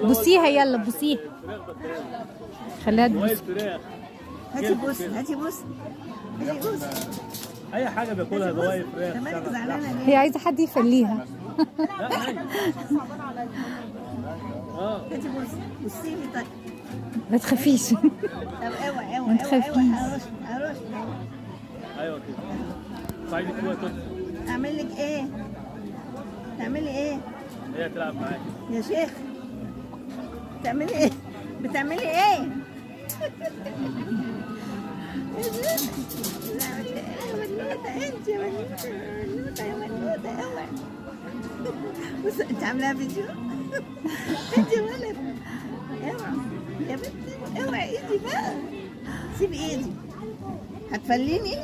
بوسيها يلا بوسيها، خليها تبوس. هاتي بوس، هاتي بوس، هاتي بوس. اي حاجه بياكلها بواقي فراخ. مالك زعلانه ليه؟ هي عايزه حد يفليها. هاتي بوس، بصي لي طيب. ما تخافيش. طب اوعي اوعي ما تخافيش. هرش. ايوه كده. صعيدي كويس. اعمل لك ايه؟ تعملي ايه؟ هي تلعب معاك يا شيخ بتعملي ايه؟ بتعملي ايه؟ يا شيخ بتعملي ايه يا بنوتة؟ انت يا بنوتة يا بنوتة اوعي. بص انت عاملاها فيديو؟ انت يا ولد اوعي يا بنتي، اوعي ايدي بقى، سيبي ايدي هتفليني.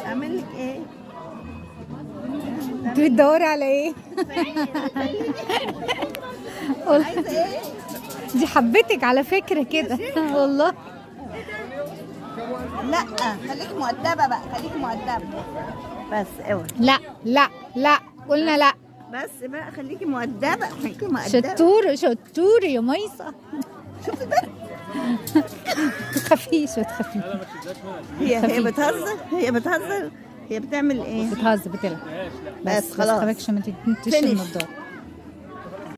اعمل لك ايه؟ انت بتدوري على ايه؟ عايزه ايه؟ دي حبتك على فكره كده. والله لا خليكي مؤدبه بقى، خليكي مؤدبه بس اوعي. لا لا لا، قلنا لا. بس بقى خليكي مؤدبه، خليكي مؤدبه. شطور يا ميسة. شفتي بقى؟ ما تخافيش ما تخافيش. هي بتهزر، هي بتعمل ايه؟ بتهزر بتلعب. بس ما خلاص. تخافيش، ما تنتش Finish. النضاره.